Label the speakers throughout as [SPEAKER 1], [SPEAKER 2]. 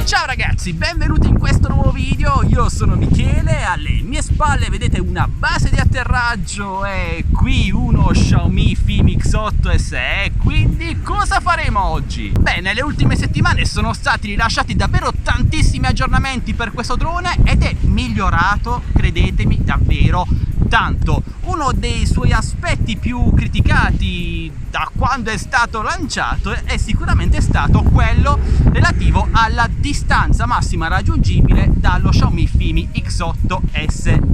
[SPEAKER 1] Ciao ragazzi, benvenuti in questo nuovo video. Io sono Michele, alle mie spalle vedete una base di atterraggio e qui uno Xiaomi Fimix 8 SE. Quindi cosa faremo oggi? Beh, nelle ultime settimane sono stati rilasciati davvero tantissimi aggiornamenti per questo drone ed è migliorato, credetemi, davvero tanto. Uno dei suoi aspetti più criticati da quando è stato lanciato è sicuramente stato quello relativo alla distanza massima raggiungibile dallo Xiaomi Fimi X8 SE.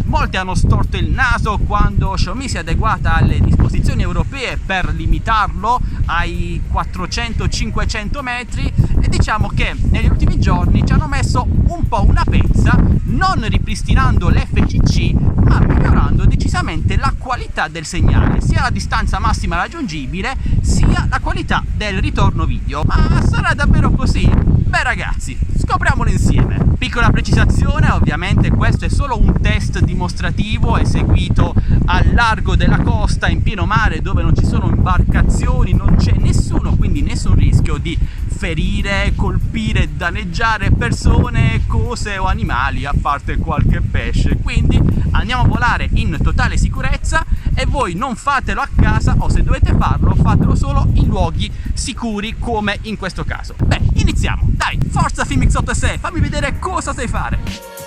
[SPEAKER 1] Molti hanno storto il naso quando Xiaomi si è adeguata alle disposizioni europee per limitarlo ai 400-500 metri e diciamo che negli ultimi giorni ci hanno messo un po' una pezza, non ripristinando l'FCC ma migliorando decisamente la qualità del segnale, sia la distanza massima raggiungibile sia la qualità del ritorno video. Ma sarà davvero così? Beh ragazzi, scopriamolo insieme. Piccola precisazione, ovviamente questo è solo un test dimostrativo eseguito al largo della costa in pieno mare dove non ci sono imbarcazioni, non c'è nessuno, quindi nessun rischio di ferire, colpire, danneggiare persone, cose o animali, a parte qualche pesce. Quindi andiamo a volare in totale sicurezza e voi non fatelo a casa, o se dovete farlo fatelo solo in luoghi sicuri come in questo caso. Beh, iniziamo, dai, forza Fimix 8 SE, fammi vedere cosa sai fare.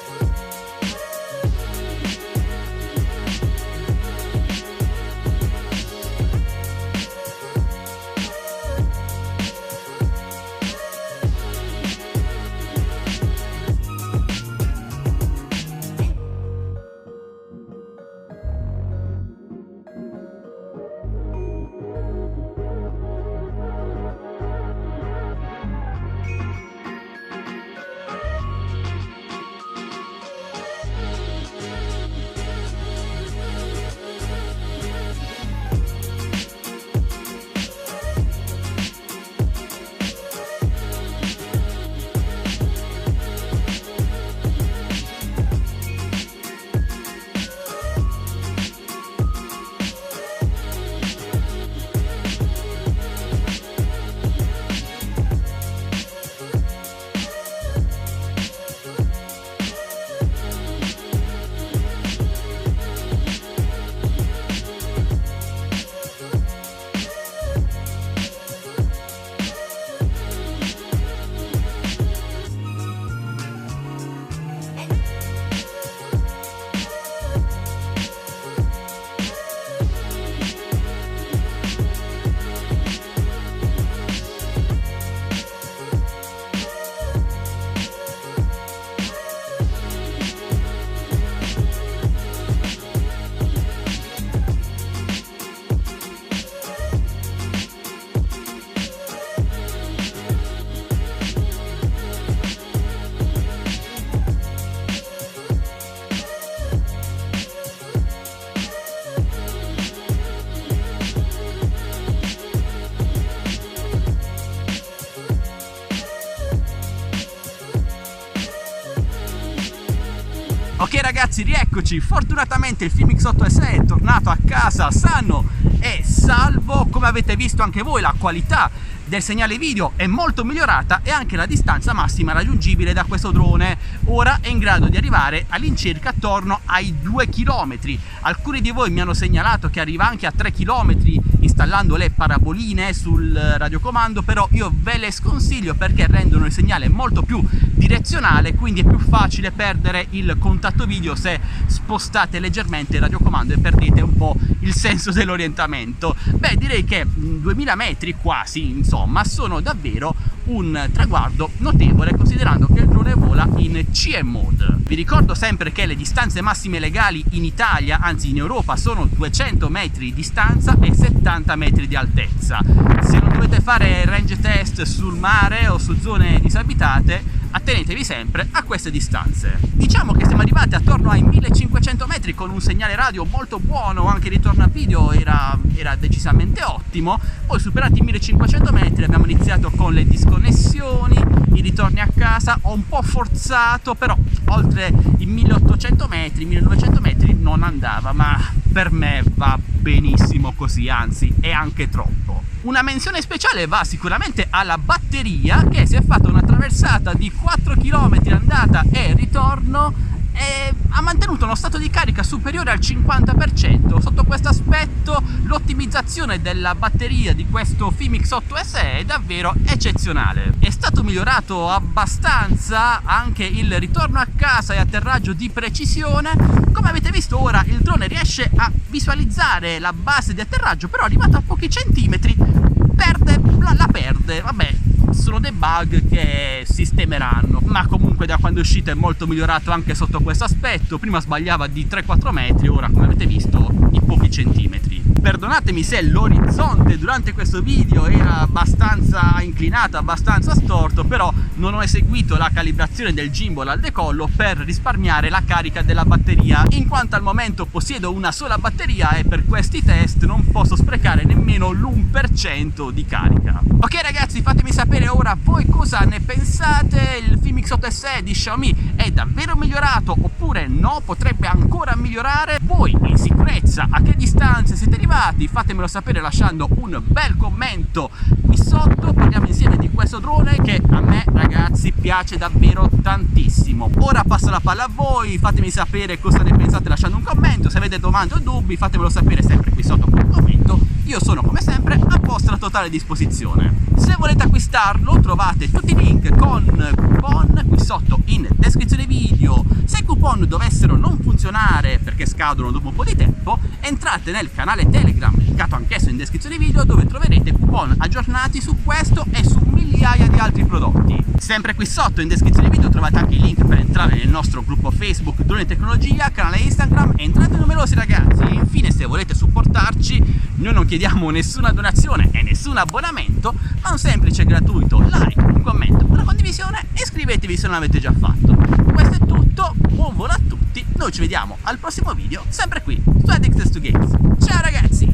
[SPEAKER 1] Ok ragazzi, rieccoci, fortunatamente il Fimix 8 SE è tornato a casa sano e salvo. Come avete visto anche voi, la qualità del segnale video è molto migliorata e anche la distanza massima raggiungibile da questo drone ora è in grado di arrivare all'incirca attorno ai 2 km. Alcuni di voi mi hanno segnalato che arriva anche a 3 km installando le paraboline sul radiocomando, però io ve le sconsiglio perché rendono il segnale molto più direzionale, quindi è più facile perdere il contatto video se spostate leggermente il radiocomando e perdete un po' il senso dell'orientamento. Beh, direi che 2000 metri quasi, insomma, sono davvero un traguardo notevole considerando che il drone vola in CE mode. Vi ricordo sempre che le distanze massime legali in Italia, anzi in Europa, sono 200 metri di distanza e 70 metri di altezza. Se non dovete fare range test sul mare o su zone disabitate, attenetevi sempre a queste distanze. Diciamo che siamo arrivati attorno ai 1500 metri con un segnale radio molto buono, anche il ritorno a video era decisamente ottimo. Poi superati i 1500 metri abbiamo iniziato con le disconnessioni, i ritorni a casa, ho un po' forzato, però oltre i 1800 metri, 1900 metri non andava, ma per me va benissimo così, anzi è anche troppo. Una menzione speciale va sicuramente alla batteria, che si è fatta una traversata di 4 km andata e ritorno e ha mantenuto uno stato di carica superiore al 50%. Sotto questo aspetto l'ottimizzazione della batteria di questo Fimix 8SE è davvero eccezionale. È stato migliorato abbastanza anche il ritorno a casa e atterraggio di precisione. Come avete visto ora il drone riesce a visualizzare la base di atterraggio, però arrivato a pochi centimetri la perde. Vabbè, sono dei bug che sistemeranno, ma comunque da quando è uscito è molto migliorato anche sotto questo aspetto. Prima sbagliava di 3-4 metri, ora come avete visto di pochi centimetri. Perdonatemi se l'orizzonte durante questo video era abbastanza inclinato, abbastanza storto, però non ho eseguito la calibrazione del gimbal al decollo per risparmiare la carica della batteria, in quanto al momento possiedo una sola batteria e per questi test non posso sprecare nemmeno l'1% di carica. Ok ragazzi, fatemi sapere ora voi cosa ne pensate. Il Fimix 8SE di Xiaomi è davvero migliorato oppure no? Potrebbe ancora migliorare? Voi in sicurezza a che distanze siete arrivati? Fatemelo sapere lasciando un bel commento qui sotto. Parliamo insieme di questo drone che a me ragazzi piace davvero tantissimo. Ora passo la palla a voi, fatemi sapere cosa ne pensate lasciando un commento. Se avete domande o dubbi fatemelo sapere sempre qui sotto con un commento. Io sono come sempre a vostra totale disposizione. Se volete acquistarlo trovate tutti i link con coupon qui sotto in descrizione video. Se i coupon dovessero non funzionare perché scadono dopo un po' di tempo, entrate nel canale Telegram, linkato anch'esso in descrizione video, dove troverete coupon aggiornati su questo e su migliaia di altri prodotti. Sempre qui sotto in descrizione video trovate anche il link per entrare nel nostro gruppo Facebook Drone Tecnologia, canale Instagram. Entrate numerosi ragazzi. E infine, se volete supportarci, noi non chiediamo nessuna donazione e nessun abbonamento, ma un semplice gratuito like, un commento, una condivisione e iscrivetevi se non l'avete già fatto. Questo è tutto, buon volo a tutti, noi ci vediamo al prossimo video sempre qui su Addicted to Games. Ciao ragazzi!